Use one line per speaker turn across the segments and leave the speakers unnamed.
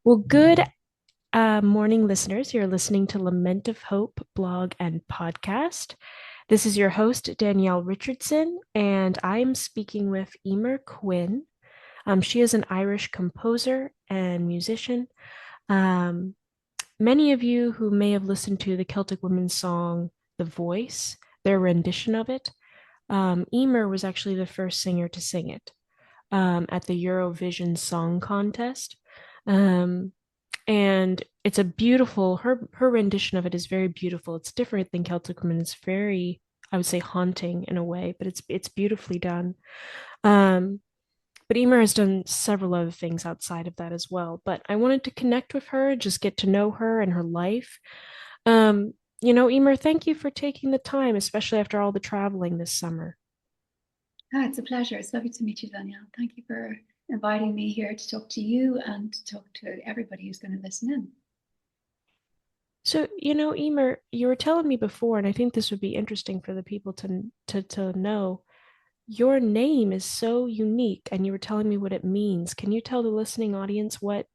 Well, good morning, listeners. You're listening to Lament of Hope blog and podcast. This is your host, Danielle Richardson, and I'm speaking with Eimear Quinn. She is an Irish composer and musician. Um, Many of you who may have listened to the Celtic women's song, The Voice, their rendition of it, Eimear was actually the first singer to sing it at the Eurovision Song Contest. Um, and it's a beautiful her rendition of it is very beautiful. It's different than Celtic Women. It's very, I would say, haunting in a way, but it's beautifully done. Um, but Emer has done several other things outside of that as well. But I wanted to connect with her, just get to know her and her life. Emer, thank you for taking the time, especially after all the traveling this summer.
It's a pleasure. It's lovely to meet you, Danielle. Thank you for inviting me here to talk to you and to talk to everybody who's going to listen in.
So, Emer, you were telling me before, and I think this would be interesting for the people to know. Your name is so unique, and you were telling me what it means. Can you tell the listening audience what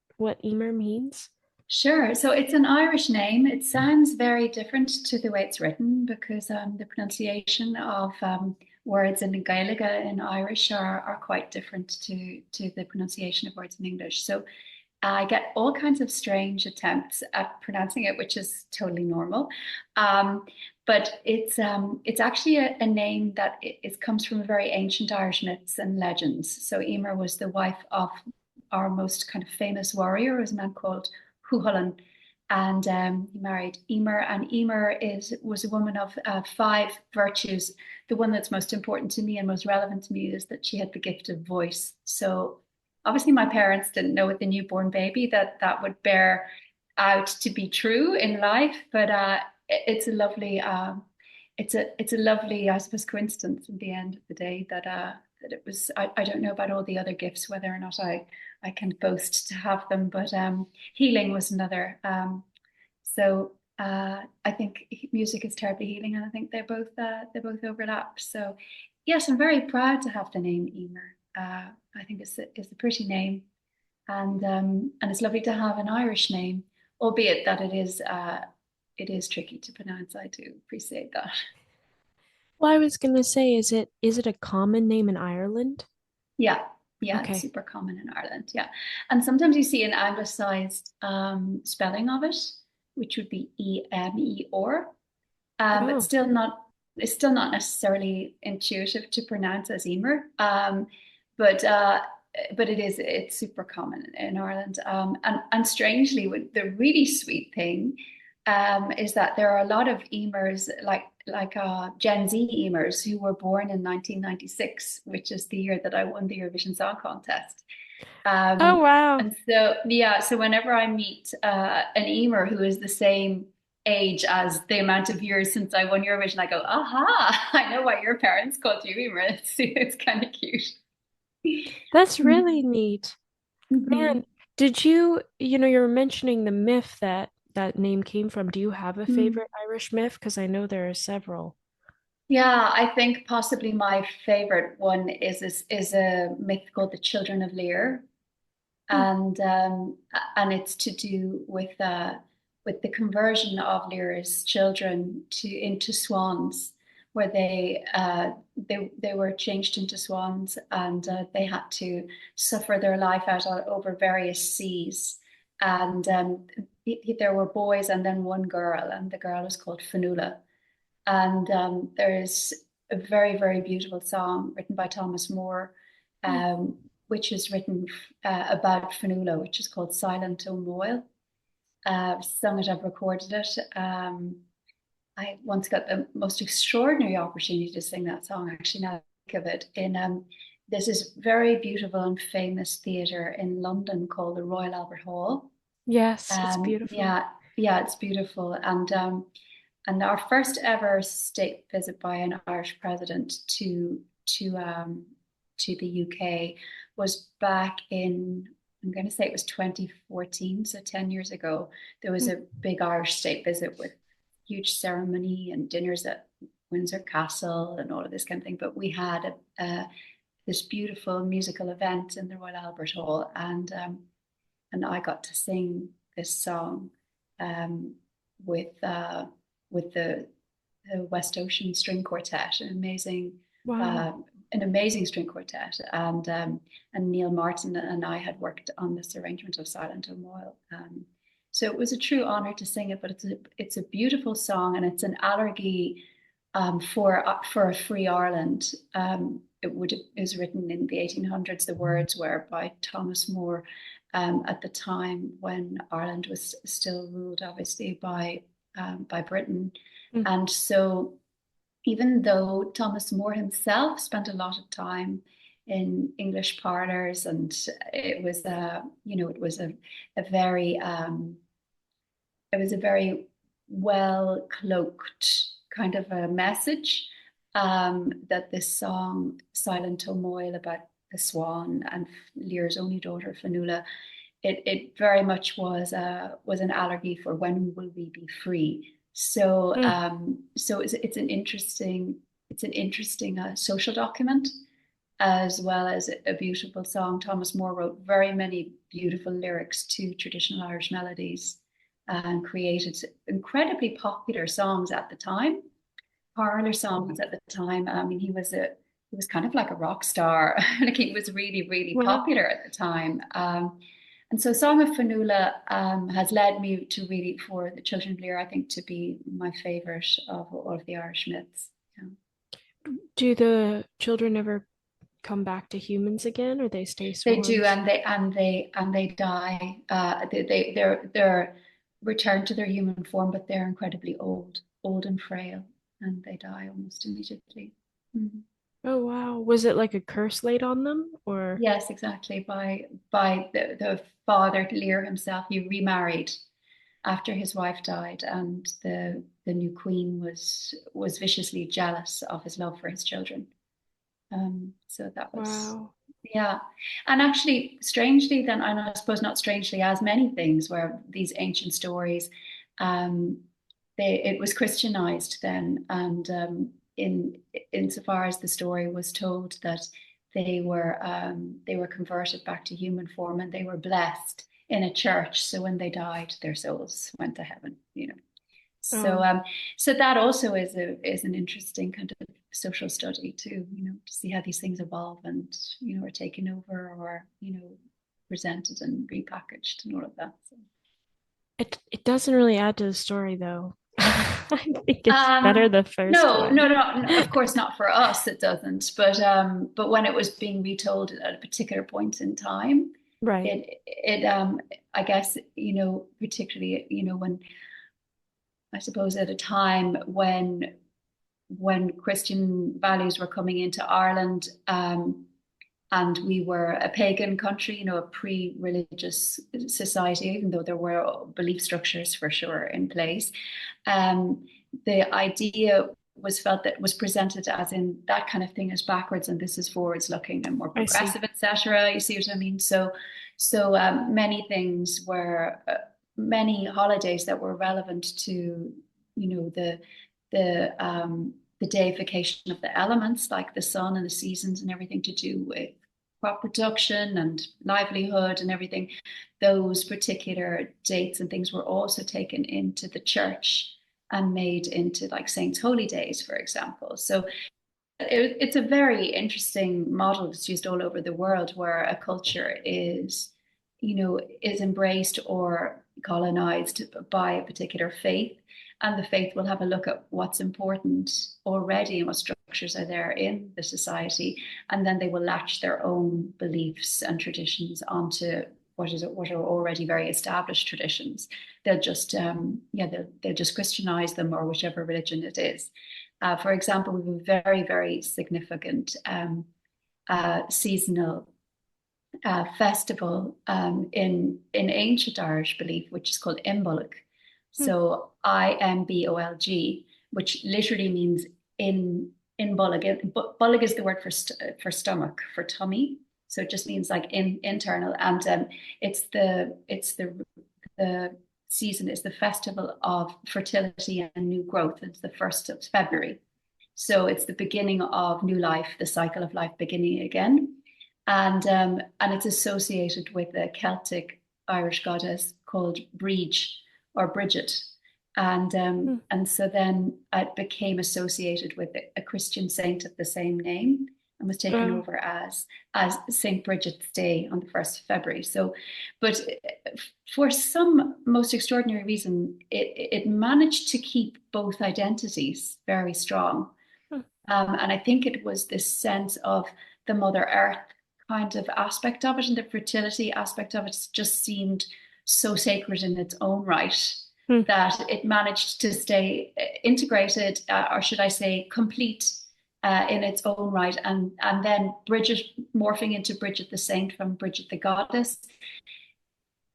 Emer means?
Sure. So it's an Irish name. It sounds very different to the way it's written because the pronunciation of words in Gaelic in Irish are quite different to the pronunciation of words in English. So I get all kinds of strange attempts at pronouncing it, which is totally normal. Um, but it's actually a name that it comes from very ancient Irish myths and legends. So Emer was the wife of our most kind of famous warrior, was a man called Cuchulainn, and he married Emer. And Emer was a woman of five virtues. The one that's most important to me and most relevant to me is that she had the gift of voice. So obviously my parents didn't know with the newborn baby that that would bear out to be true in life, but it's a lovely it's a lovely, I suppose, coincidence at the end of the day that it was. I don't know about all the other gifts, whether or not I can boast to have them, but healing was another. I think music is terribly healing, and I think they both overlap. So yes, I'm very proud to have the name Emer. I think it's a pretty name, and it's lovely to have an Irish name, albeit that it is tricky to pronounce. I do appreciate that.
Well, I was gonna say, is it a common name in Ireland?
Yeah, yeah, it's
Okay.
super common in Ireland. Yeah, and sometimes you see an anglicized spelling of it, which would be Emer, but
Oh.
still not. It's still not necessarily intuitive to pronounce as Emer. But uh, but it's super common in Ireland. And strangely, the really sweet thing is that there are a lot of Emers like Gen Z Emers who were born in 1996, which is the year that I won the Eurovision Song Contest.
Oh,
Um,
wow.
and so yeah, so whenever I meet an Emer who is the same age as the amount of years since I won Eurovision, I go, aha, I know why your parents called you Emer. It's kind of cute.
That's really neat.
Mhm.
Man, did you were mentioning the myth that name came from. Do you have a
Mm.
favorite Irish myth? Because I know there are several.
Yeah, I think possibly my favorite one is a myth called the Children of Lear,
Hmm.
and it's to do with the conversion of Lear's children to into swans, where they were changed into swans, and they had to suffer their life out over various seas, and there were boys and then one girl, and the girl was called Fanula. And there's a very, very beautiful song written by Thomas Moore,
Hmm.
which is written about Fanula, which is called Silent O'Moyle. I've sung it, I've recorded it. I once got the most extraordinary opportunity to sing that song, actually, now I think of it, in there's this very beautiful and famous theatre in London called the Royal Albert Hall.
Yes, it's beautiful.
Yeah, yeah, it's beautiful. And our first ever state visit by an Irish president to the UK was back in, I'm going to say it was 2014, so 10 years ago. There was
Hmm.
a big Irish state visit with huge ceremony and dinners at Windsor Castle and all of this kind of thing. But we had this beautiful musical event in the Royal Albert Hall, and and I got to sing this song um, with with the West Ocean String Quartet,
Wow.
uh, an amazing string quartet, and Neil Martin and I had worked on this arrangement of Silent O'Moyle. So it was a true honor to sing it, but it's a beautiful song, and it's an allegory for a free Ireland. It was written in the 1800s. The words were by Thomas More, at the time when Ireland was still ruled, obviously, by Britain.
Mm.
And so, even though Thomas More himself spent a lot of time in English parlors, and it was a, a very it was a very well cloaked kind of a message, that this song Silent O'Moyle about the swan and Lear's only daughter Fionnuala, it very much was an allegory for when will we be free. So
Mm.
it's an interesting social document, as well as a beautiful song. Thomas More wrote very many beautiful lyrics to traditional Irish melodies and created incredibly popular songs at the time, parlor songs at the time. I mean, he was kind of like a rock star. Like, he was really, really
Wow.
popular at the time. And so Song of Fionnuala has led me to really, for the Children of Lear, I think, to be my favorite of all of the Irish myths. Yeah.
Do the children ever come back to humans again, or they stay
They do,
swans?
and they die. They're returned to their human form, but they're incredibly old and frail, and they die almost immediately. Mhm.
Oh, wow. Was it like a curse laid on them, or?
Yes, exactly. By the father, Lear himself, he remarried after his wife died, and the new queen was viciously jealous of his love for his children. So that was,
Wow.
yeah. And actually, strangely, then, and I suppose not strangely, as many things where these ancient stories, um, it was Christianized then, and in insofar as the story was told that they were converted back to human form, and they were blessed in a church. So when they died, their souls went to heaven. So
Oh,
so that also is an interesting kind of social study too, to see how these things evolve and are taken over, or presented and repackaged and all of that. So.
it doesn't really add to the story though. I think it's better
Um,
the first
no,
one.
no, no, no, of course not for us, it doesn't. But when it was being retold at a particular point in time,
Right.
it I guess, particularly, when I suppose at a time when Christian values were coming into Ireland, and we were a pagan country, a pre-religious society, even though there were belief structures for sure in place. Um, the idea was felt that was presented as in that kind of thing is backwards and this is forwards looking and more
I see.
progressive, etc. You see what I mean? So many things were, many holidays that were relevant to, you know, the the the deification of the elements, like the sun and the seasons and everything to do with crop production and livelihood and everything. Those particular dates and things were also taken into the church and made into like saints' holy days, for example. So it's a very interesting model that's used all over the world, where a culture is embraced or colonized by a particular faith, and the faith will have a look at what's important already and what structures are there in the society, and then they will latch their own beliefs and traditions onto what are already very established traditions. They'll just Christianize them, or whichever religion it is. For example, we have a very, very significant seasonal festival in ancient Irish belief, which is called Imbolc.
Hmm.
So Imbolg, which literally means in Bolg. Bolg is the word for stomach, for tummy. So it just means like internal, and the season is the festival of fertility and new growth. It's the 1st of February. So it's the beginning of new life, the cycle of life beginning again. And it's associated with the Celtic Irish goddess called Bríd or Bridget.
Hmm.
And so then it became associated with a Christian saint of the same name and was taken
Uh,
over as Saint Bridget's Day on the 1st of February. So, but for some most extraordinary reason, it managed to keep both identities very strong.
hmm,
And I think it was this sense of the Mother Earth kind of aspect of it and the fertility aspect of it just seemed so sacred in its own right
hmm,
that it managed to stay integrated, or should I say, complete in its own right. And then Bridget morphing into Bridget the Saint from Bridget the Goddess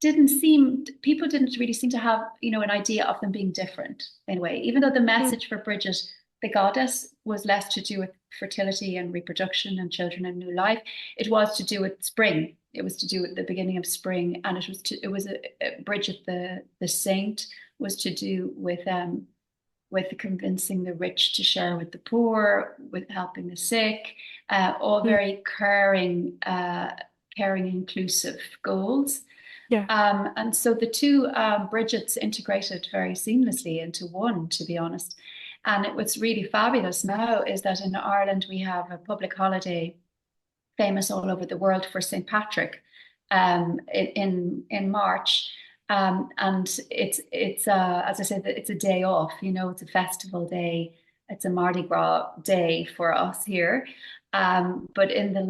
didn't seem people didn't really seem to have an idea of them being different in a way, even though the
hmm,
message for Bridget the goddess was less to do with fertility and reproduction and children and new life. It was to do with spring. It was to do with the beginning of spring, and it was Bridget the saint was to do with convincing the rich to share with the poor, with helping the sick, all
hmm.
very caring, inclusive goals.
Yeah.
And so the two Bridgets integrated very seamlessly into one, to be honest. And what's really fabulous now is that in Ireland we have a public holiday famous all over the world for St. Patrick in March. And it's as I said, it's a day off. It's a festival day. It's a Mardi Gras day for us here. But in the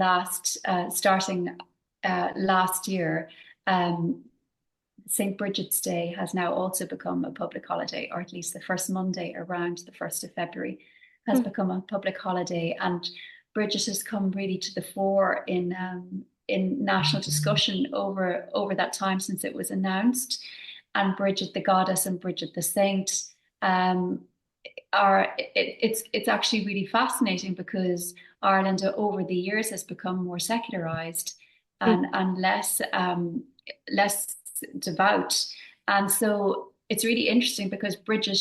starting last year, um, St. Bridget's Day has now also become a public holiday, or at least the first Monday around the 1st of February has
Hmm,
become a public holiday. And Bridget has come really to the fore in national discussion over that time since it was announced. And Bridget the Goddess and Bridget the Saint um, it's actually really fascinating because Ireland over the years has become more secularized
hmm,
and less devout. And so it's really interesting because Bridget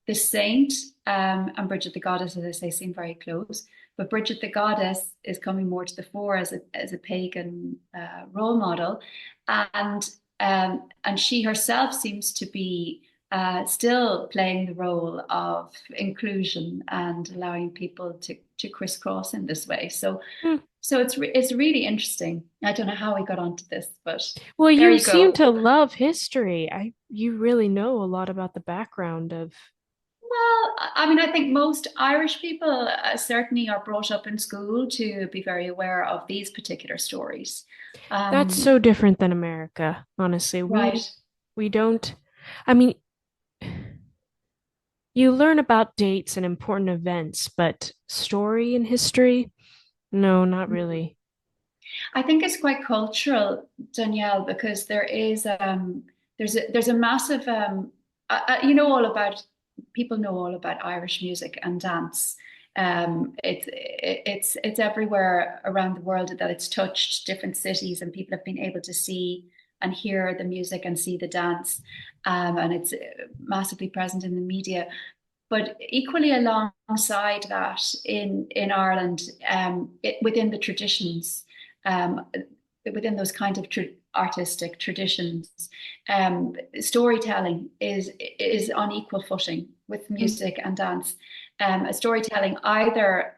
the Saint and Bridget the Goddess, as I say, seem very close. But Bridget the Goddess is coming more to the fore as a pagan role model, and and she herself seems to be still playing the role of inclusion and allowing people to crisscross in this way.
hmm.
So it's really interesting. I don't know how we got onto this, but
Well,
there
you
you
seem
go.
to love history. You really know a lot about the background of.
Well, I mean, I think most Irish people certainly are brought up in school to be very aware of these particular stories.
That's
Um,
so different than America, honestly. We
right.
we don't. I mean, you learn about dates and important events, but story and history, no, not
Mhm.
really.
I think it's quite cultural, Danielle, because there's a massive all about people know all about Irish music and dance. It's everywhere around the world that it's touched different cities, and people have been able to see and hear the music and see the dance, and it's massively present in the media. But equally alongside that, in Ireland, within the traditions, um, within those kind of artistic traditions, storytelling is on equal footing with
Mm,
music and dance. A storytelling either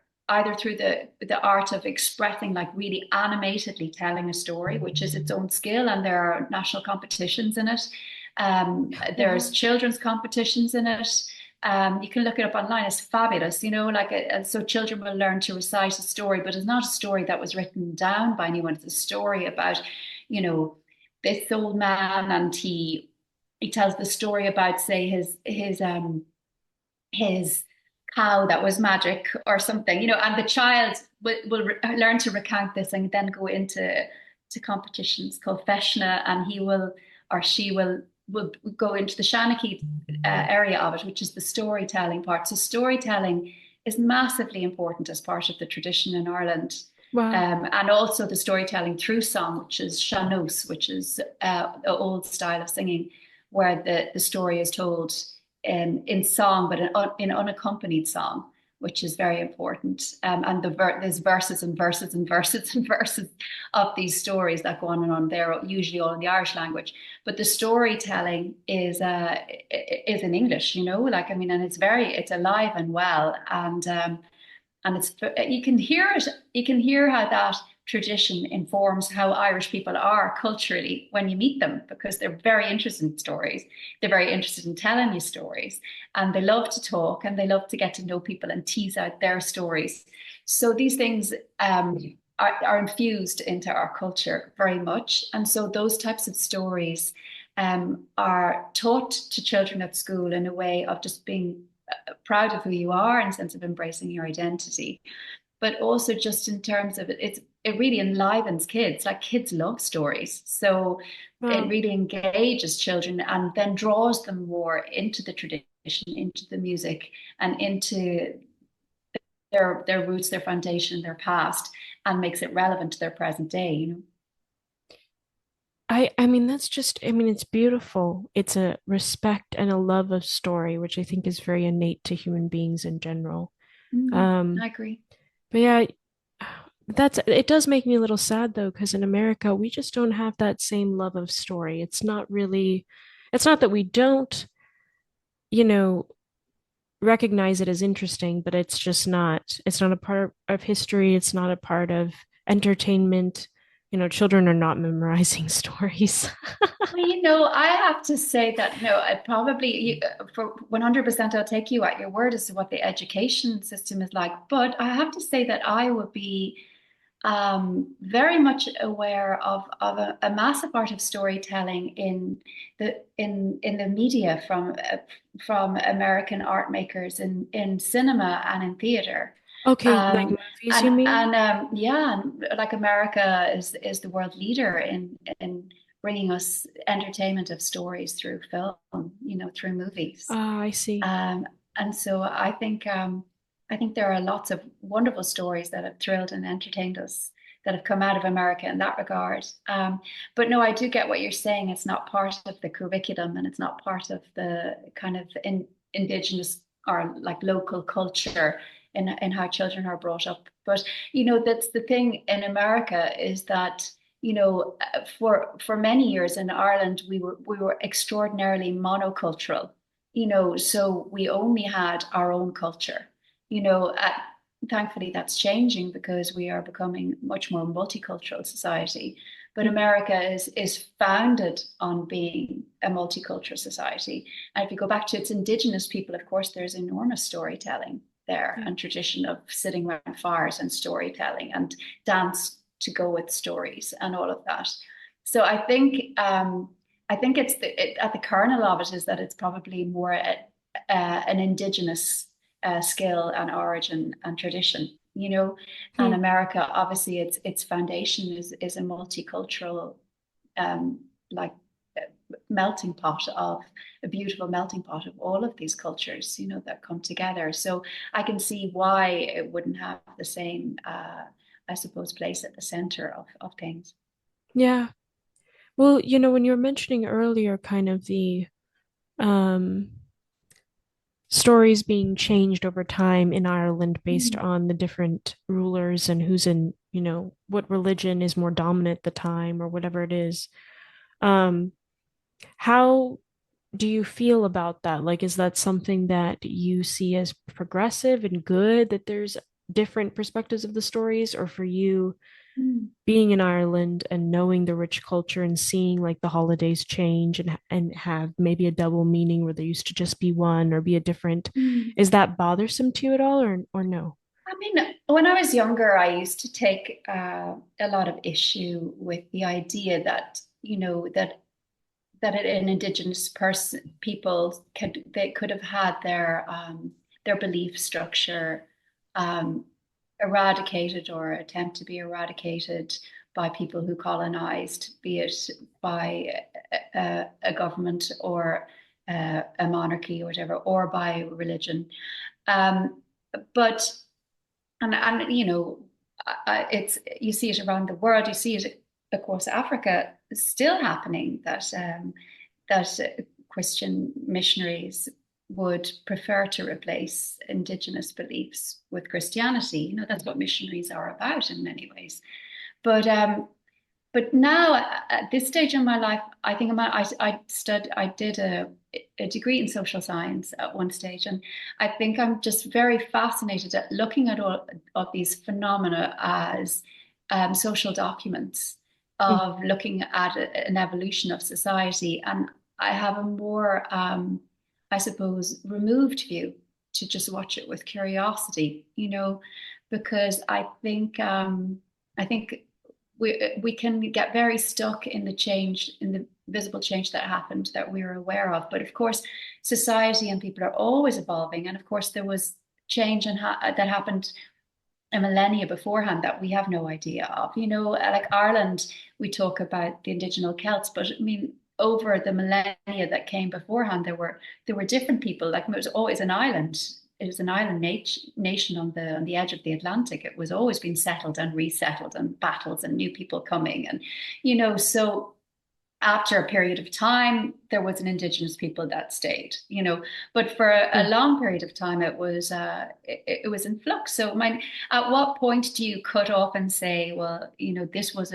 through the art of expressing, like really animatedly telling a story, which is its own skill, and there are national competitions in it. There's
wow.
children's competitions in it. You can look it up online. It's fabulous, like so children will learn to recite a story, but it's not a story that was written down by anyone. It's a story about, you know, this old man, and he tells the story about, say, his cow that was magic or something, and the child will learn to recount this and then go into competitions called Feshna, and he will or she will go into the Shanachie area of it, which is the storytelling part. So storytelling is massively important as part of the tradition in Ireland.
Wow.
And also the storytelling through song, which is sean-nós, which is the old style of singing, where the story is told in song, but in unaccompanied song. which is very important. And there's verses and verses and verses and verses of these stories that go on and on. They're usually all in the Irish language, but the storytelling is in English. Like I mean, and it's alive and well, and it's you can hear it. You can hear how that tradition informs how Irish people are culturally when you meet them, because they're very interested in stories. They're very interested in telling you stories, and they love to talk and they love to get to know people and tease out their stories. So these things are infused into our culture very much. And so those types of stories are taught to children at school in a way of just being proud of who you are and sense of embracing your identity, but also just in terms of it really enlivens kids. Like kids love stories, so it
Wow.
really engages children and then draws them more into the tradition, into the music, and into their roots, their foundation, their past, and makes it relevant to their present day.
I mean that's just I mean it's beautiful. It's a respect and a love of story, which I think is very innate to human beings in general. Um,
I agree.
but yeah, that's it does make me a little sad though, because in America we just don't have that same love of story. It's not really, it's not that we don't, you know, recognize it as interesting, but it's not a part of history, it's not a part of entertainment. Children are not memorizing stories.
Well, I have to say that no, I probably for 100% I'll take you at your word as to what the education system is like. But I have to say that I would be very much aware of a massive art of storytelling in the media from American art makers in cinema and in theater.
Okay, like
Um,
movies, you mean?
and yeah, like America is the world leader in bringing us entertainment of stories through film, through movies.
Ah, I see.
Um, and so I think there are lots of wonderful stories that have thrilled and entertained us that have come out of America in that regard. But no, I do get what you're saying. It's not part of the curriculum, and it's not part of the kind of indigenous or like local culture in how children are brought up. But that's the thing in America, is that for many years in Ireland we were extraordinarily monocultural. So we only had our own culture. You know, uh, Thankfully that's changing because we are becoming much more multicultural society. But
Mm.
America is founded on being a multicultural society. And if you go back to its indigenous people, of course, there's enormous storytelling there
Yeah.
and tradition of sitting around fires and storytelling and dance to go with stories and all of that. So I think at the kernel of it is that it's probably more an indigenous skill and origin and tradition. And
Hmm.
America, obviously, its foundation is a multicultural, um, like melting pot of a beautiful melting pot of all of these cultures, that come together. So I can see why it wouldn't have the same, I suppose, place at the center of things.
Yeah. Well, when you were mentioning earlier kind of the um stories being changed over time in Ireland based
Mm,
on the different rulers and who's in, what religion is more dominant at the time or whatever it is. Um, how do you feel about that? Like, is that something that you see as progressive and good that there's different perspectives of the stories, or for you,
mm,
being in Ireland and knowing the rich culture and seeing like the holidays change and have maybe a double meaning where there used to just be one or be a different,
mm.
is that bothersome to you at all, or no?
I mean, when I was younger, I used to take a lot of issue with the idea that, that an indigenous person people could have had their belief structure um, eradicated or attempt to be eradicated by people who colonized, be it by a government or a monarchy or whatever, or by religion. Um, but and it's you see it around the world. You see it across Africa still happening that Christian missionaries would prefer to replace indigenous beliefs with Christianity. You know, that's what missionaries are about in many ways. But but now at this stage in my life, I think I did a degree in social science at one stage, and I think I'm just very fascinated at looking at all of these phenomena as social documents
Mm.
of looking at an evolution of society, and I have a more, I suppose, removed view to just watch it with curiosity, you know, because I think we can get very stuck in the change, in the visible change that happened that we are aware of. But of course, society and people are always evolving, and of course, there was change that happened a millennia beforehand that we have no idea of. You know, like Ireland, we talk about the indigenous Celts, but I mean, over the millennia that came beforehand, there were different people. Like it was always an island. It was an island nation on the edge of the Atlantic. It was always being settled and resettled, and battles and new people coming, and you know, so after a period of time, there was an indigenous people that stayed, you know, but for a
Mm.
long period of time, it was in flux. So, at what point do you cut off and say, well, you know, this was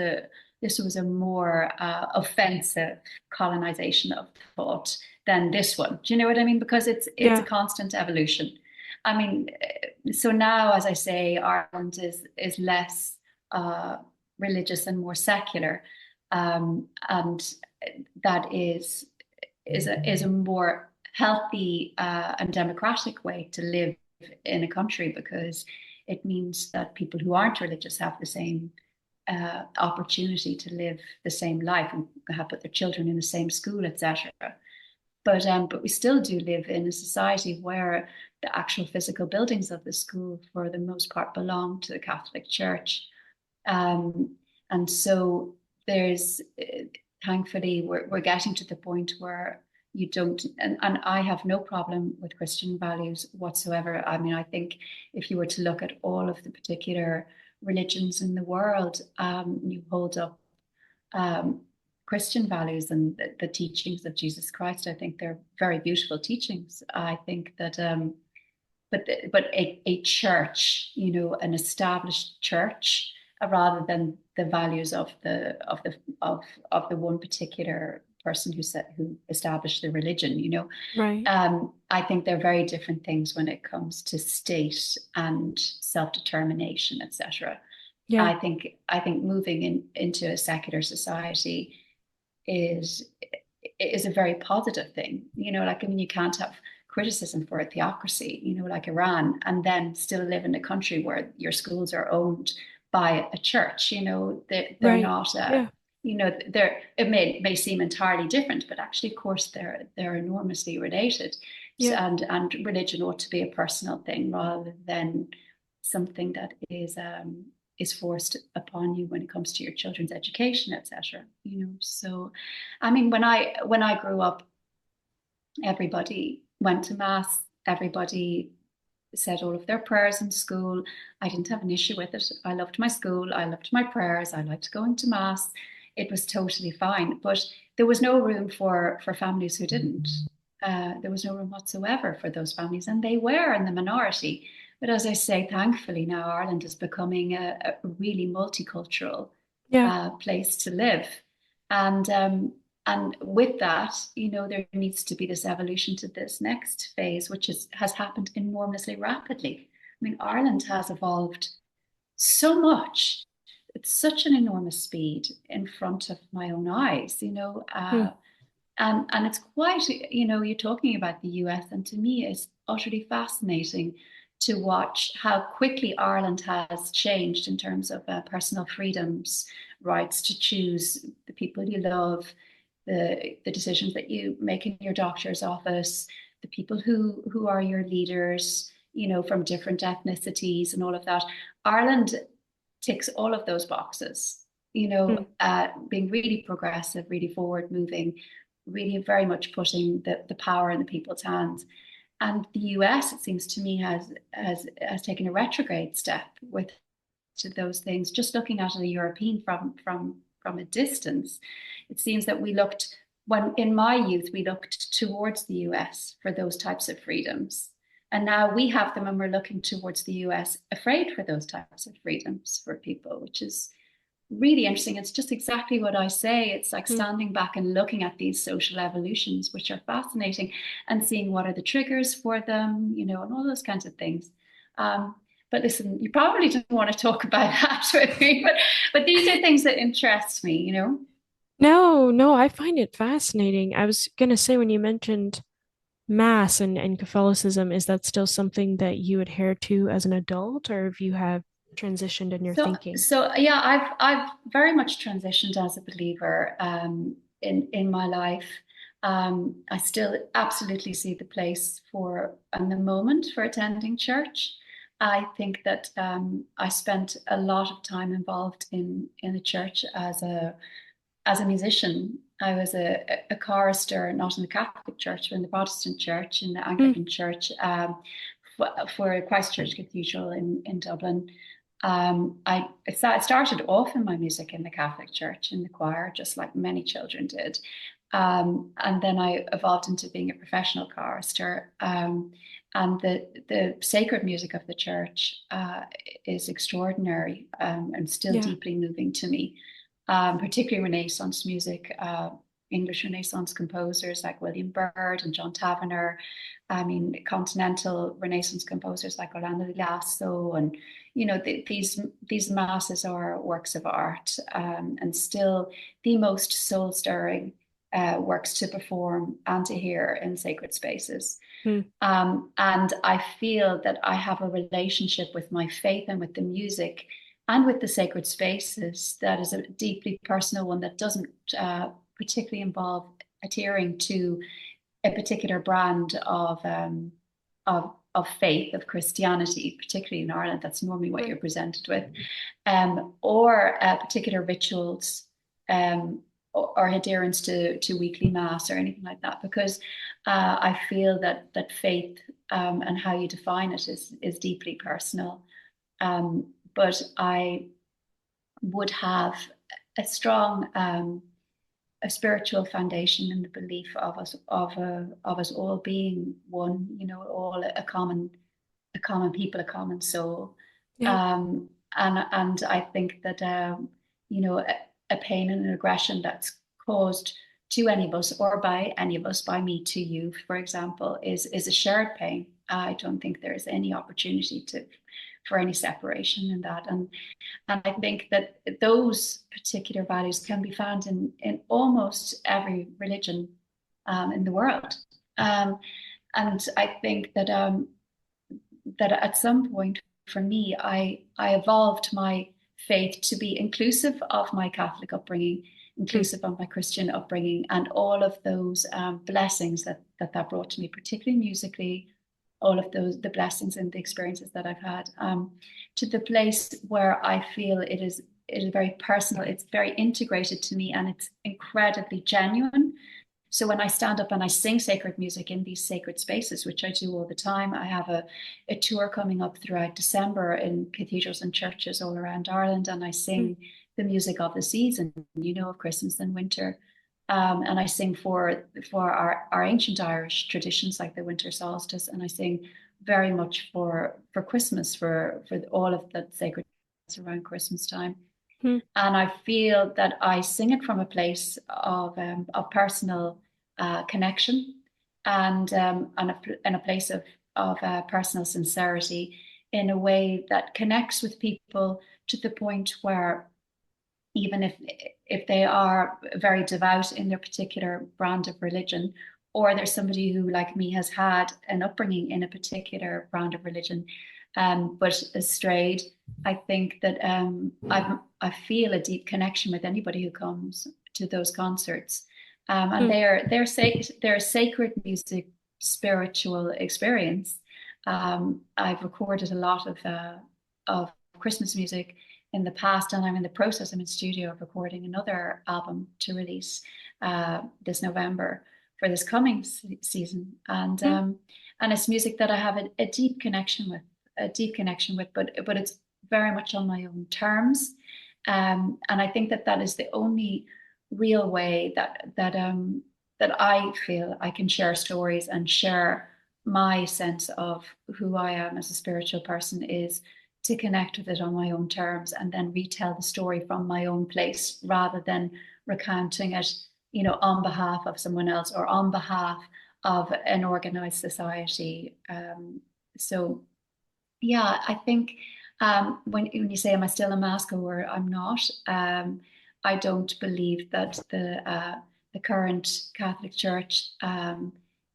a more offensive colonization of thought than this one? Do you know what I mean? Because it's a
Yeah.
constant evolution. I mean, so now, as I say, Ireland is less religious and more secular, and that is a more healthy and democratic way to live in a country, because it means that people who aren't religious have the same opportunity to live the same life and have put their children in the same school, etc. But we still do live in a society where the actual physical buildings of the school, for the most part, belong to the Catholic Church. Um, and so there's, thankfully, we're getting to the point where you don't, and I have no problem with Christian values whatsoever. I mean, I think if you were to look at all of the particular religions in the world, you hold up um, Christian values and the teachings of Jesus Christ, I think they're very beautiful teachings. I think that but a church, you know, an established church, rather than the values of the one particular person who established the religion, you know.
Right.
I think they're very different things when it comes to state and self-determination, etc.
Yeah.
I think moving into a secular society is is a very positive thing. You know, like I mean, you can't have criticism for a theocracy, you know, like Iran, and then still live in a country where your schools are owned by a church. You know, they're
Right.
not
Yeah.
you know, they're it may seem entirely different, but actually, of course, they're enormously related. So,
Yeah.
and religion ought to be a personal thing rather than something that is forced upon you when it comes to your children's education, etc. You know, so I mean, when I grew up, everybody went to mass, everybody said all of their prayers in school. I didn't have an issue with it. I loved my school, I loved my prayers, I liked going to mass. It was totally fine. But there was no room for families who didn't. There was no room whatsoever for those families, and they were in the minority. But as I say, thankfully now Ireland is becoming a really multicultural
Yeah.
place to live. And and with that, you know, there needs to be this evolution to this next phase, which has happened enormously rapidly. I mean, Ireland has evolved so much. It's such an enormous speed in front of my own eyes, you know.
Mm.
And it's quite, you know, you're talking about the US, and to me, it's utterly fascinating to watch how quickly Ireland has changed in terms of personal freedoms, rights to choose the people you love, the decisions that you make in your doctor's office, the people who are your leaders, you know, from different ethnicities and all of that. Ireland ticks all of those boxes, you
Mm.
know, being really progressive, really forward moving, really very much putting the power in the people's hands. And the US, it seems to me, has taken a retrograde step with to those things. Just looking at a European from a distance, it seems that we looked when in my youth we looked towards the US for those types of freedoms. And now we have them and we're looking towards the US afraid for those types of freedoms for people, which is really interesting. It's just exactly what I say. It's like
Mm.
standing back and looking at these social evolutions, which are fascinating, and seeing what are the triggers for them, you know, and all those kinds of things. Um, but listen, you probably don't want to talk about that with me, but these are things that interest me, you know.
No, no, I find it fascinating. I was gonna say when you mentioned Mass and Catholicism, is that still something that you adhere to as an adult, or if you have transitioned in your thinking?
So yeah, I've very much transitioned as a believer in my life. I still absolutely see the place for and the moment for attending church. I think that I spent a lot of time involved in the church as a musician. I was a chorister, not in the Catholic Church, but in the Protestant Church, in the
Mm,
Anglican Church, for Christchurch Cathedral in Dublin. I started off in my music in the Catholic Church in the choir, just like many children did. And then I evolved into being a professional chorister. And the sacred music of the church is extraordinary and still
yeah,
deeply moving to me, particularly Renaissance music. English Renaissance composers like William Byrd and John Tavener. I mean, continental Renaissance composers like Orlando di Lasso, and you know these masses are works of art, and still the most soul stirring works to perform and to hear in sacred spaces.
mm,
And I feel that I have a relationship with my faith and with the music and with the sacred spaces that is a deeply personal one that doesn't particularly involve adhering to a particular brand of faith, of Christianity, particularly in Ireland. That's normally what you're
right.
presented with, or particular rituals, or adherence to weekly mass or anything like that, because I feel that faith and how you define it is deeply personal. But I would have a strong a spiritual foundation in the belief of us all being one, you know, all a common people, a common soul.
Yeah.
And I think that you know, a pain and an aggression that's caused to any of us or by any of us, by me to you, for example, is a shared pain. I don't think there is any opportunity to for any separation in that. And I think that those particular values can be found in almost every religion in the world. Um, and I think that at some point for me, I evolved my faith to be inclusive of my Catholic upbringing,
Mm,
inclusive of my Christian upbringing, and all of those blessings that brought to me, particularly musically, all of those the blessings and the experiences that I've had, to the place where I feel it is very personal, it's very integrated to me, and it's incredibly genuine. So when I stand up and I sing sacred music in these sacred spaces, which I do all the time, I have a tour coming up throughout December in cathedrals and churches all around Ireland, and I
mm,
sing the music of the season, you know, of Christmas and winter. And I sing for our ancient Irish traditions like the winter solstice, and I sing very much for Christmas, for all of the sacred around Christmas time.
mm,
And I feel that I sing it from a place of personal connection, and a place of personal sincerity, in a way that connects with people to the point where even if they are very devout in their particular brand of religion, or there's somebody who, like me, has had an upbringing in a particular brand of religion, but has strayed, I think that I feel a deep connection with anybody who comes to those concerts, and
mm,
they're sacred music, spiritual experience. I've recorded a lot of Christmas music in the past, and I'm in the process. I'm in studio of recording another album to release this November for this coming season,
mm,
and it's music that I have a deep connection with, but it's very much on my own terms, and I think that that is the only real way that that I feel I can share stories and share my sense of who I am as a spiritual person is to connect with it on my own terms and then retell the story from my own place rather than recounting it, on behalf of someone else or on behalf of an organized society. So yeah, I think when you say, am I still a mask or I'm not? I don't believe that the current Catholic Church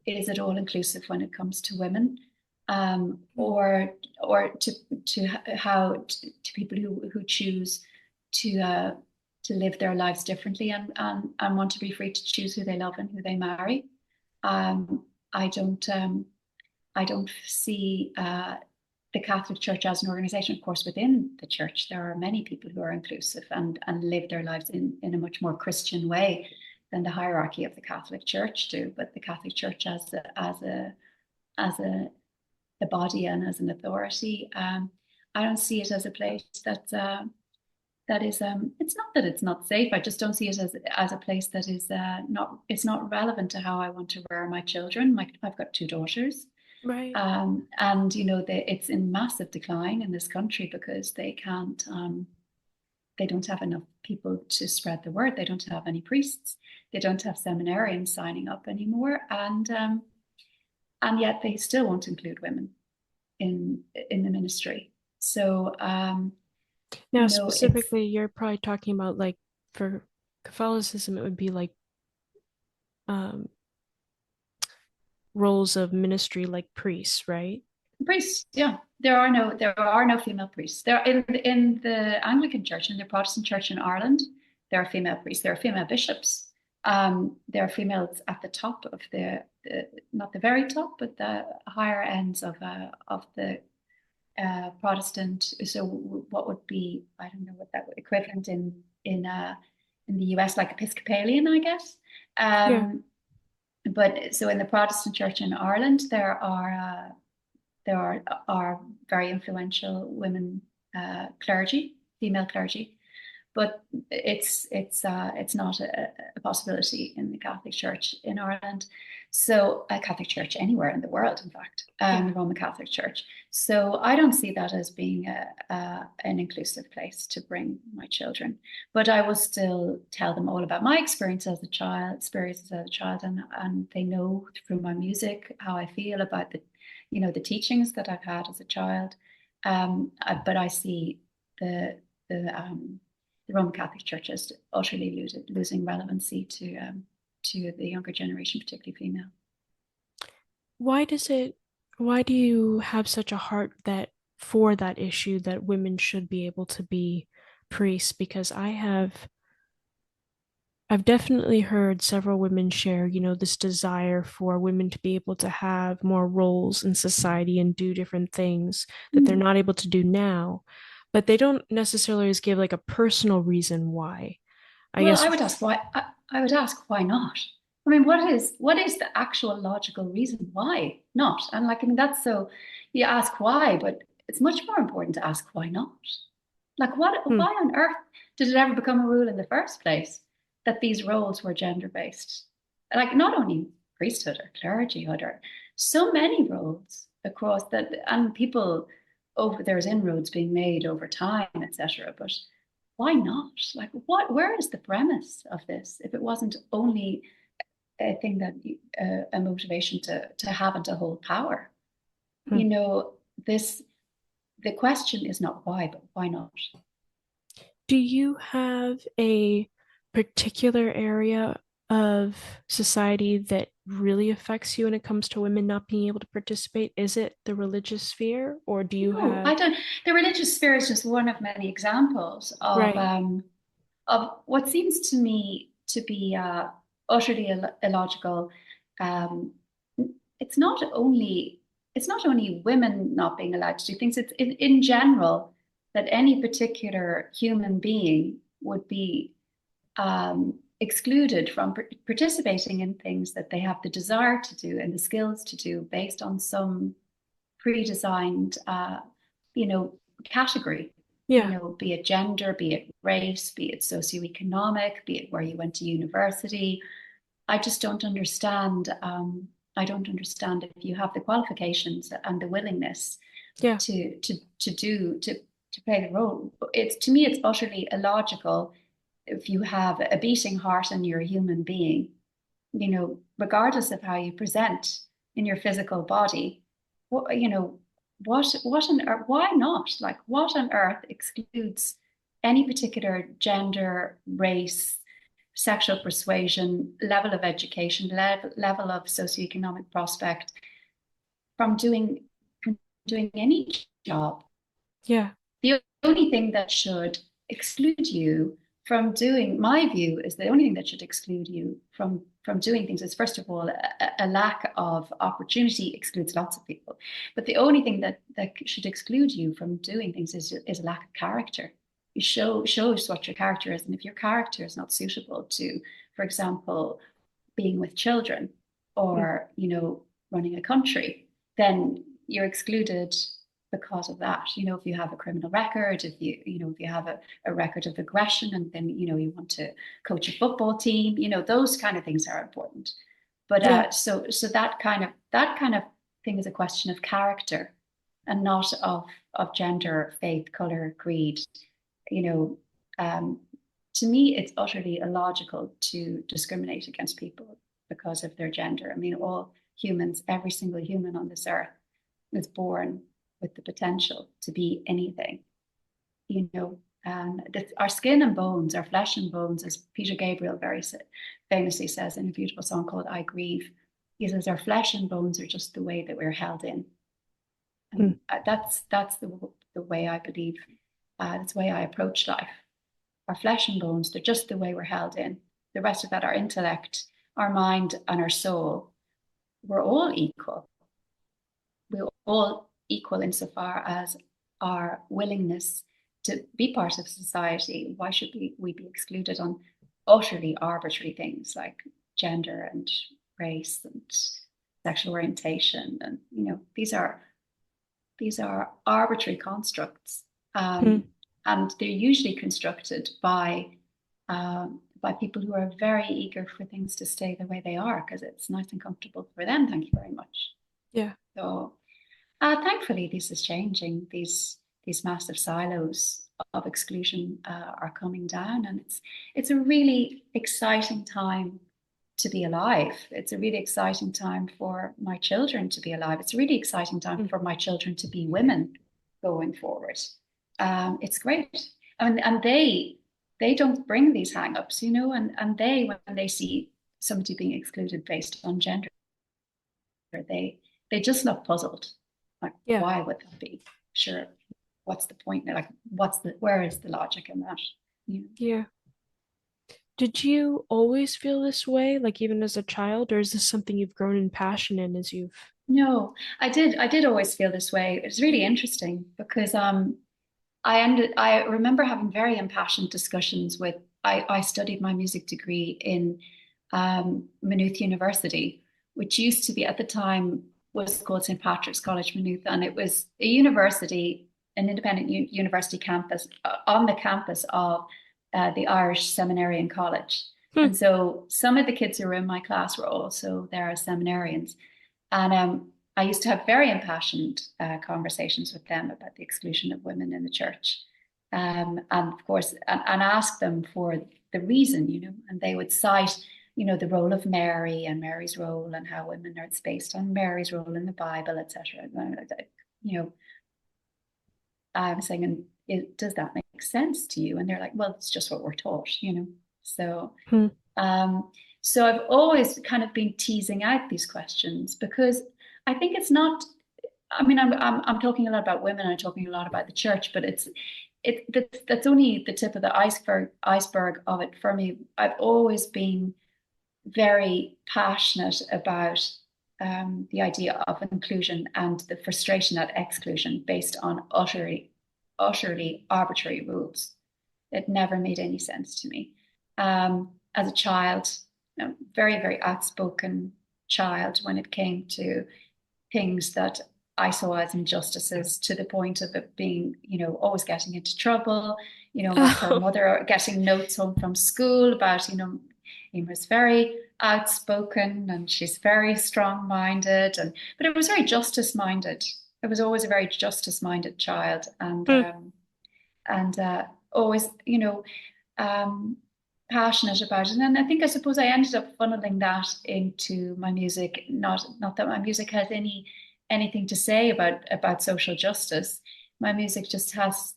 is at all inclusive when it comes to women, or to how to people who choose to live their lives differently and want to be free to choose who they love and who they marry. Um, I don't. I don't see the Catholic Church as an organization. Of course, within the church, there are many people who are inclusive and live their lives in a much more Christian way than the hierarchy of the Catholic Church do. But the Catholic Church as a body and as an authority, I don't see it as a place that is it's not that it's not safe. I just don't see it as a place that is not it's not relevant to how I want to rear my children. I've got two daughters.
Right.
And it's in massive decline in this country because they don't have enough people to spread the word. They don't have any priests. They don't have seminarians signing up anymore, and yet they still won't include women in the ministry. So
Now,
it's
specifically, you're probably talking about like for Catholicism, it would be like um, roles of ministry like priests, right?
priests. Yeah, there are no female priests. There in the Anglican Church and the Protestant Church in Ireland, there are female priests. There are female bishops. There are females at the top of the not the very top, but the higher ends of the Protestant. So what would be, I don't know what that equivalent in the US, like Episcopalian, I guess.
Yeah.
But so in the Protestant Church in Ireland, there are very influential women clergy, female clergy, but it's not a possibility in the Catholic Church in Ireland. So a Catholic Church anywhere in the world, in fact,
Yeah.
the Roman Catholic Church. So I don't see that as being an inclusive place to bring my children. But I will still tell them all about my experiences as a child, and they know through my music how I feel about the teachings that I've had as a child. But I see the the Roman Catholic Church is utterly losing relevancy to the younger generation, particularly female.
Why does it, why do you have such a heart that for that issue that women should be able to be priests? Because I've definitely heard several women share, this desire for women to be able to have more roles in society and do different things that they're
Mm.
not able to do now, but they don't necessarily always give like a personal reason why. I
Well,
guess,
I would ask why. I would ask why not. I mean, what is the actual logical reason why not? And like, I mean, that's so you ask why, but it's much more important to ask why not. Like,
hmm,
why on earth did it ever become a rule in the first place that these roles were gender based? Like, not only priesthood or clergyhood or so many roles across that, and people over there's inroads being made over time, etc. But why not? Like, where is the premise of this if it wasn't only a thing that a motivation to have and to hold power?
hmm.
You know, this the question is not why, but why not?
Do you have a particular area of society that really affects you when it comes to women not being able to participate? Is it the religious sphere, or do you
No,
have,
I don't. The religious sphere is just one of many examples
right?
of what seems to me to be utterly illogical. Um, it's not only it's not only women not being allowed to do things. It's in general that any particular human being would be excluded from participating in things that they have the desire to do and the skills to do based on some pre-designed, you know, category.
Yeah.
Be it gender, be it race, be it socioeconomic, be it where you went to university. I just don't understand. I don't understand if you have the qualifications and the willingness
Yeah.
to play the role. It's to me, it's utterly illogical if you have a beating heart and you're a human being, regardless of how you present in your physical body. What on earth? Why not? Like, what on earth excludes any particular gender, race, sexual persuasion, level of education, level of socioeconomic prospect from doing any job?
Yeah.
The only thing that should exclude you from doing, my view is the only thing that should exclude you from doing things is, first of all, a lack of opportunity excludes lots of people. But the only thing that should exclude you from doing things is a lack of character. You shows what your character is, and if your character is not suitable to, for example, being with children
Mm.
or running a country, then you're excluded because of that. If you have a criminal record, if you have a record of aggression, and then you want to coach a football team, those kind of things are important. But
Yeah.
so that kind of thing is a question of character and not of gender, faith, color, creed. You know, um, to me, it's utterly illogical to discriminate against people because of their gender. I mean, all humans, every single human on this earth is born with the potential to be anything, our skin and bones, our flesh and bones, as Peter Gabriel very famously says in a beautiful song called I Grieve. He says our flesh and bones are just the way that we're held in.
Mm.
And that's the way I believe, that's the way I approach life. Our flesh and bones, they're just the way we're held in. The rest of that, our intellect, our mind, and our soul, we're all equal. We're all equal insofar as our willingness to be part of society. Why should we be excluded on utterly arbitrary things like gender and race and sexual orientation? And these are arbitrary constructs,
Mm.
and they're usually constructed by people who are very eager for things to stay the way they are because it's nice and comfortable for them. Thank you very much.
Yeah.
So, thankfully, this is changing. These massive silos of exclusion are coming down, and it's a really exciting time to be alive. It's a really exciting time for my children to be alive. It's a really exciting time
Mm.
for my children to be women going forward. It's great, and they don't bring these hang-ups, and they, when they see somebody being excluded based on gender, they just look puzzled. Like,
Yeah.
why would that be? Sure, what's the point? Like, where is the logic in that? You know?
Yeah. Did you always feel this way, like even as a child, or is this something you've grown in passion in as you've?
No, I did always feel this way. It's really interesting because I remember having very impassioned discussions with I studied my music degree in Maynooth University, which used to be at the time was called St. Patrick's College Maynooth, and it was a university, an independent university campus on the campus of the Irish Seminarian College.
Hmm.
And so some of the kids who were in my class were also there as seminarians. And I used to have very impassioned conversations with them about the exclusion of women in the church. And of course, and ask them for the reason, and they would cite, the role of Mary and Mary's role and how women are, it's based on Mary's role in the Bible, etc. You know, I was saying, and does that make sense to you? And they're like, well, it's just what we're taught. So,
Hmm.
um, so I've always kind of been teasing out these questions because I think it's not. I mean, I'm talking a lot about women. I'm talking a lot about the church, but that's only the tip of the iceberg of it for me. I've always been very passionate about the idea of inclusion and the frustration at exclusion based on utterly arbitrary rules. It never made any sense to me. As a child, very, very outspoken child when it came to things that I saw as injustices to the point of it being, always getting into trouble, her
Oh.
mother getting notes home from school about, Eimear's very outspoken and she's very strong-minded, and but it was very justice-minded. It was always a very justice-minded child,
Hmm.
and always, um, passionate about it. And I suppose I ended up funneling that into my music. Not that my music has anything to say about social justice. My music just has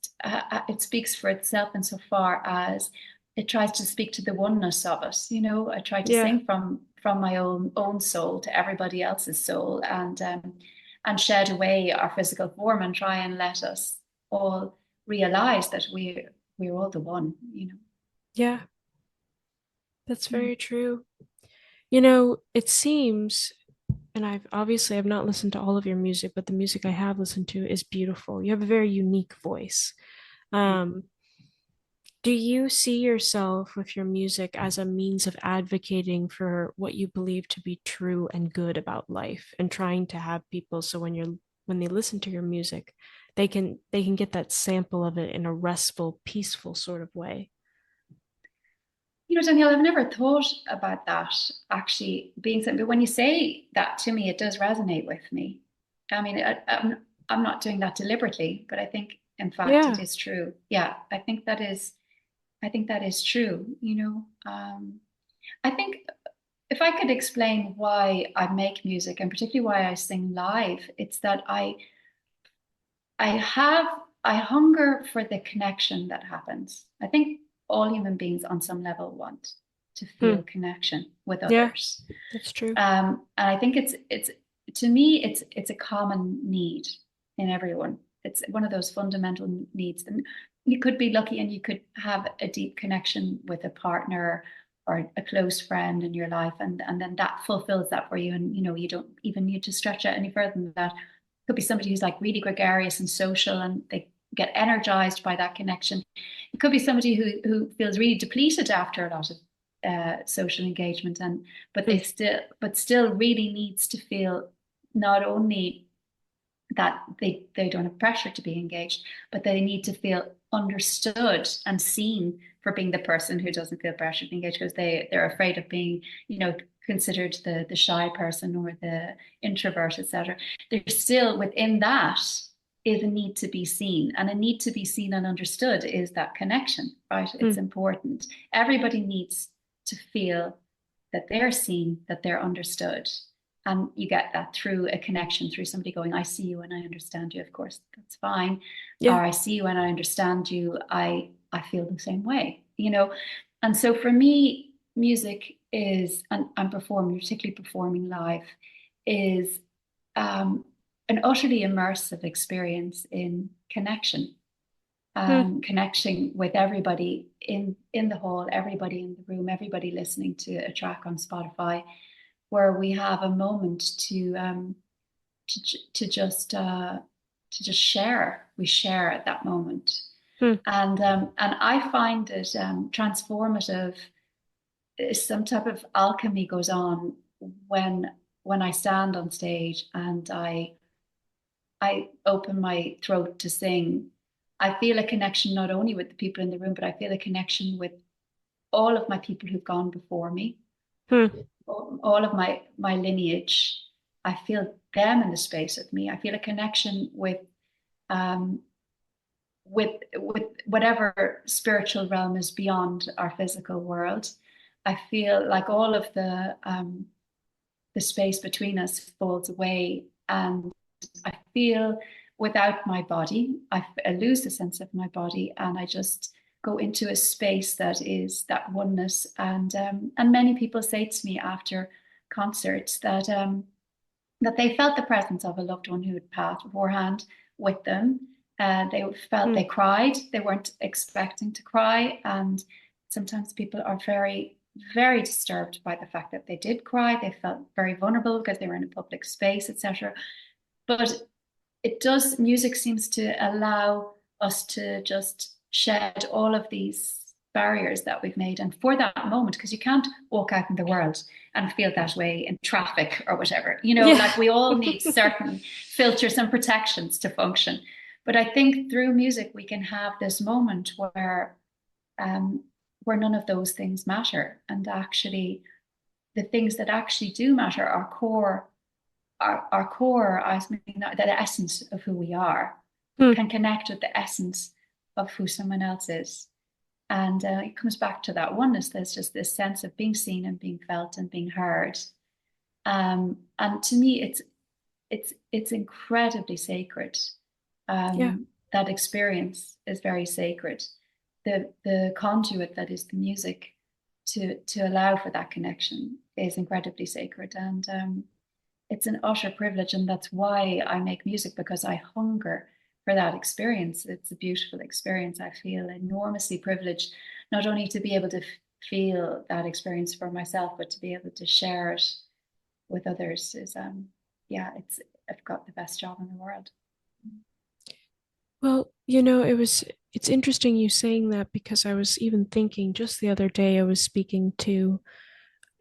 it speaks for itself insofar as it tries to speak to the oneness of us. I try to
Yeah.
sing from my own soul to everybody else's soul, and shed away our physical form and try and let us all realize that we're all the one.
Yeah. That's
Mm.
very true. It seems, and I've not listened to all of your music, but the music I have listened to is beautiful. You have a very unique voice.
Thank
Um, do you see yourself with your music as a means of advocating for what you believe to be true and good about life and trying to have people so when they listen to your music, they can get that sample of it in a restful, peaceful sort of way?
Danielle, I've never thought about that actually being something, but when you say that to me, it does resonate with me. I mean, I'm not doing that deliberately, but I think, in fact, it
Yeah.
is true. Yeah, I think that is true. I think if I could explain why I make music and particularly why I sing live, it's that I have I hunger for the connection that happens. I think all human beings on some level want to
Hmm.
feel connection with
Yeah,
others.
that's true.
And I think it's to me it's a common need in everyone. It's one of those fundamental needs. And you could be lucky and you could have a deep connection with a partner or a close friend in your life, and then that fulfills that for you. And you don't even need to stretch out any further than that. Could be somebody who's like really gregarious and social and they get energized by that connection. It could be somebody who feels really depleted after a lot of social engagement, and
Hmm.
but still really needs to feel not only that they don't have pressure to be engaged, but they need to feel understood and seen for being the person who doesn't feel pressure to engage because they're afraid of being, considered the shy person or the introvert, etc. There's still within that is a need to be seen, and a need to be seen and understood is that connection, right?
Hmm.
It's important. Everybody needs to feel that they're seen, that they're understood. And you get that through a connection, through somebody going, I see you and I understand you. Of course, that's fine. Or
Yeah.
I see you and I understand you. I feel the same way. And so for me, music is, and performing, particularly performing live, is um, an utterly immersive experience in connection,
Hmm.
connecting with everybody in the hall, everybody in the room, everybody listening to a track on Spotify, where we have a moment to just share. We share at that moment,
Hmm.
and I find it transformative. Some type of alchemy goes on when I stand on stage and I open my throat to sing. I feel a connection not only with the people in the room, but I feel a connection with all of my people who've gone before me,
Hmm.
all of my lineage. I feel them in the space with me. I feel a connection um, with whatever spiritual realm is beyond our physical world. I feel like all of the space between us falls away, and I feel without my body, I lose the sense of my body, and I just go into a space that is that oneness. And many people say to me after concerts that they felt the presence of a loved one who had passed beforehand with them. They felt
Hmm.
they cried. They weren't expecting to cry, and sometimes people are very, very disturbed by the fact that they did cry. They felt very vulnerable because they were in a public space, etc. But it does. Music seems to allow us to just shed all of these barriers that we've made, and for that moment, because you can't walk out in the world and feel that way in traffic or whatever,
Yeah.
like we all need certain filters and protections to function. But I think through music we can have this moment where um, where none of those things matter. And actually, the things that actually do matter, our core, I mean, the essence of who we are,
Hmm.
can connect with the essence of who someone else is. And it comes back to that oneness. There's just this sense of being seen and being felt and being heard. And to me, it's incredibly sacred.
Yeah.
That experience is very sacred. The conduit that is the music to allow for that connection is incredibly sacred, and it's an utter privilege, and that's why I make music, because I hunger for that experience. It's a beautiful experience. I feel enormously privileged, not only to be able to feel that experience for myself, but to be able to share it with others. Is yeah, it's I've got the best job in the world.
Well, it's interesting you saying that because I was even thinking just the other day, I was speaking to,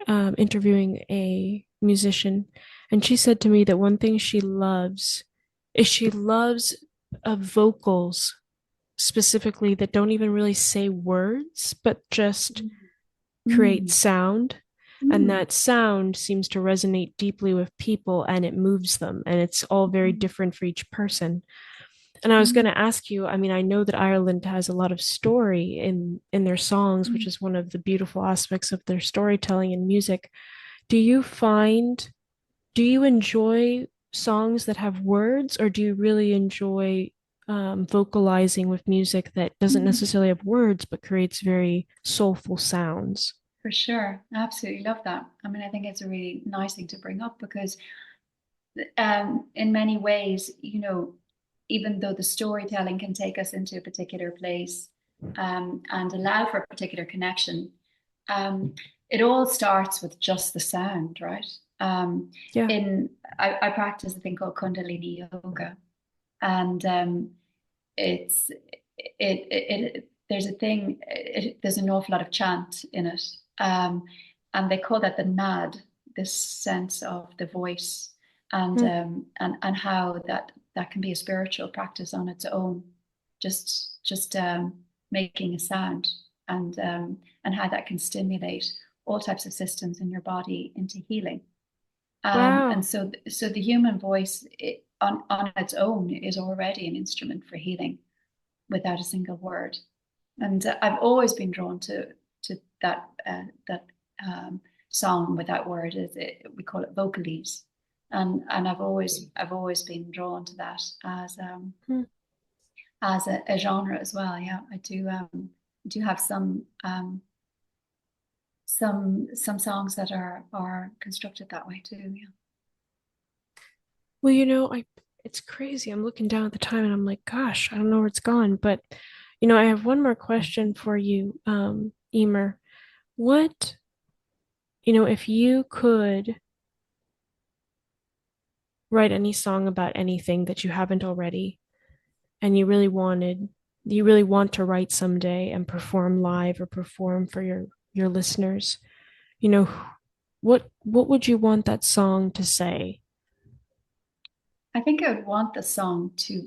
interviewing a musician, and she said to me that one thing she loves is she loves vocals specifically that don't even really say words, but just create
Mm.
sound. And
Mm.
that sound seems to resonate deeply with people and it moves them. And it's all very
Mm.
different for each person. And I was going
Mm.
to ask you, I mean, I know that Ireland has a lot of story in their songs, which
Mm.
is one of the beautiful aspects of their storytelling and music. Do you find, do you enjoy songs that have words, or do you really enjoy vocalizing with music that doesn't
Mm.
necessarily have words but creates very soulful sounds?
For sure. I absolutely love that. I mean, I think it's a really nice thing to bring up because in many ways, even though the storytelling can take us into a particular place and allow for a particular connection, um, it all starts with just the sound, right? Um,
Yeah.
in I practice a thing called Kundalini yoga, and it's there's a thing there's an awful lot of chant in it, and they call that the nad, this sense of the voice, and
Mm.
how that can be a spiritual practice on its own, just making a sound, and how that can stimulate all types of systems in your body into healing. And
Wow.
so the human voice, on its own, is already an instrument for healing without a single word. And I've always been drawn to that song without word. We call it vocalese, and I've always been drawn to that
Mm.
as a genre as well. Yeah, I do have some songs that are constructed that way too. Yeah.
Well, it's crazy. I'm looking down at the time and I'm like, gosh, I don't know where it's gone. But, I have one more question for you, Emer. What, if you could write any song about anything that you haven't already, and you really want to write someday and perform live or perform for your listeners, you know, what would you want that song to say?
I think I would want the song to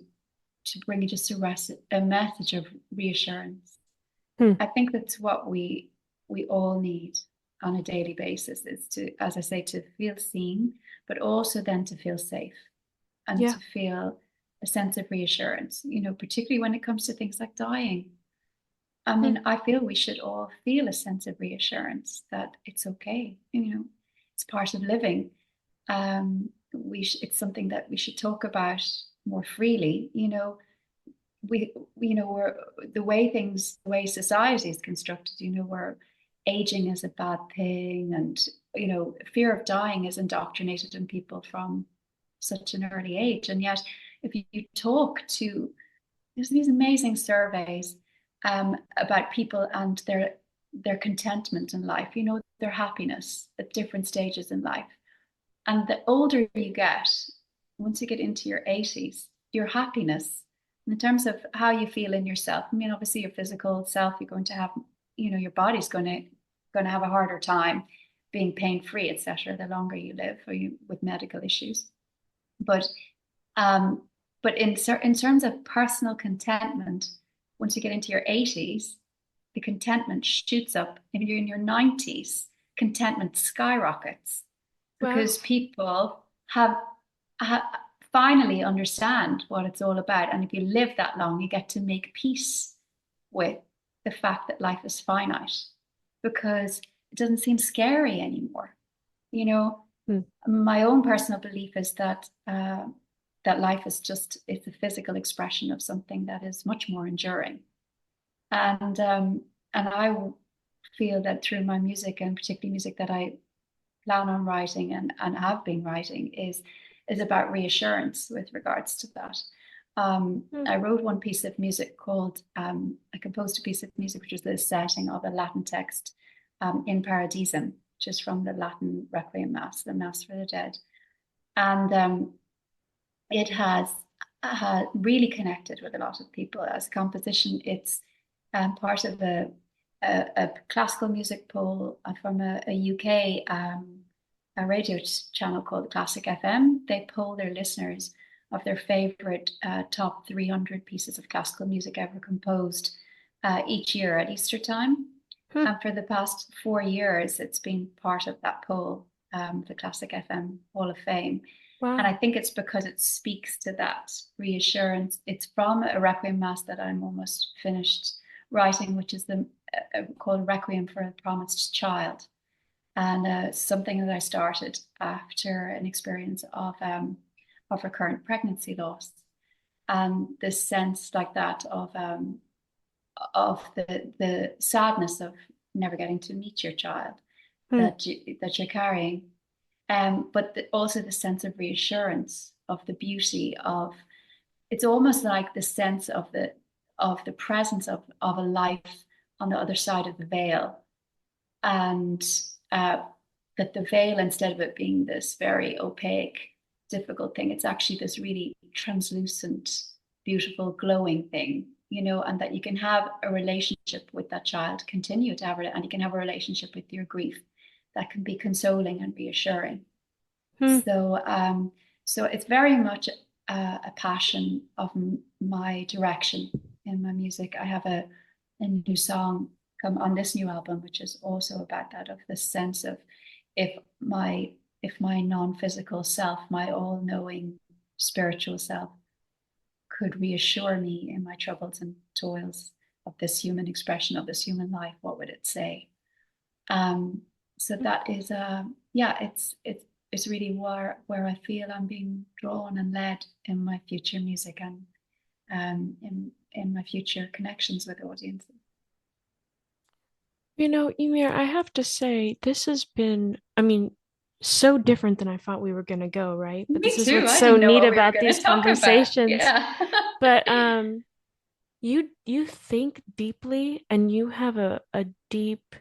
bring just a message of reassurance.
Hmm.
I think that's what we all need on a daily basis, is to, as I say, to feel seen, but also then to feel safe and
Yeah.
to feel a sense of reassurance, particularly when it comes to things like dying. I
Hmm.
mean, I feel we should all feel a sense of reassurance that it's okay, it's part of living. It's something that we should talk about more freely. We're the way society is constructed, where aging is a bad thing, and fear of dying is indoctrinated in people from such an early age. And yet, if you talk to, there's these amazing surveys about people and their contentment in life, their happiness at different stages in life. And the older you get, once you get into your 80s, your happiness, in terms of how you feel in yourself, I mean, obviously your physical self, you're going to have, your body's going to have a harder time being pain free, etc., the longer you live, or you with medical issues. But um, but in terms of personal contentment, once you get into your 80s, the contentment shoots up. If you're in your 90s, contentment skyrockets
Wow.
because people have finally understand what it's all about. And if you live that long, you get to make peace with the fact that life is finite because it doesn't seem scary anymore. You know,
Hmm.
my own personal belief is that that life is just it's a physical expression of something that is much more enduring. And I feel that through my music and particularly music that I plan on writing and have been writing is about reassurance with regards to that.
Hmm.
I wrote one piece of music called I composed a piece of music which was the setting of a Latin text in Paradisum, which is from the Latin Requiem Mass, the Mass for the Dead, and it has really connected with a lot of people as composition. It's part of a classical music poll from a UK a radio channel called Classic FM. They poll their listeners of their favorite top 300 pieces of classical music ever composed each year at Easter time.
Hmm.
And for the past 4 years, it's been part of that poll, the Classic FM Hall of Fame. And I
Wow.
think it's because it speaks to that reassurance. It's from a Requiem Mass that I'm almost finished writing, which is the called Requiem for a Promised Child, and something that I started after an experience of recurrent pregnancy loss, and this sense like that of the sadness of never getting to meet your child
Hmm.
that you're carrying, but also the sense of reassurance of the beauty of it's almost like the sense of the presence of a life on the other side of the veil, and uh, that the veil, instead of it being this very opaque, difficult thing, it's actually this really translucent, beautiful, glowing thing, and that you can have a relationship with that child, continue to have it, and you can have a relationship with your grief that can be consoling and reassuring.
Hmm.
So it's very much a passion of my direction in my music. I have a new song come on this new album, which is also about that of the sense of if my if my non-physical self, my all-knowing spiritual self, could reassure me in my troubles and toils of this human expression of this human life, what would it say? Um, so that is yeah, it's really where I feel I'm being drawn and led in my future music and in my future connections with audiences.
Emir, I have to say, this has been, I mean, so different than I thought we were going to go, right? But this
Me
is
too.
what's
I
so
didn't know
neat
what we were
about
going
these
to talk about.
conversations.
Yeah.
But you think deeply and you have a deep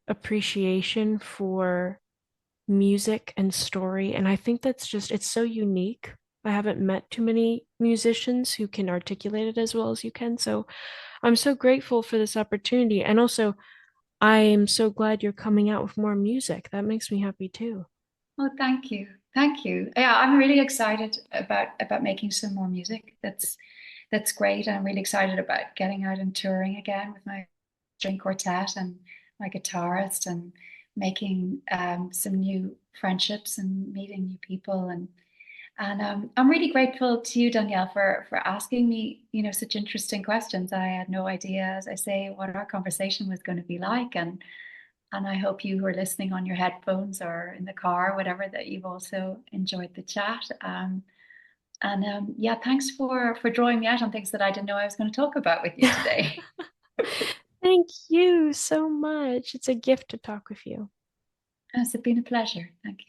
appreciation for music and story. And I think that's just, it's so unique. I haven't met too many musicians who can articulate it as well as you can. So I'm so grateful for this opportunity. And also, I'm so glad you're coming out with more music. That makes me happy too.
Oh, thank you. Thank you. Yeah, I'm really excited about making some more music. That's great. I'm really excited about getting out and touring again with my string quartet and my guitarist and making some new friendships and meeting new people and I'm really grateful to you, Danielle, for asking me, such interesting questions. I had no idea, as I say, what our conversation was going to be like, and I hope you who are listening on your headphones or in the car, whatever, that you've also enjoyed the chat. And yeah, thanks for drawing me out on things that I didn't know I was going to talk about with you today.
Thank you so much. It's a gift to talk with you.
It's been a pleasure. Thank you.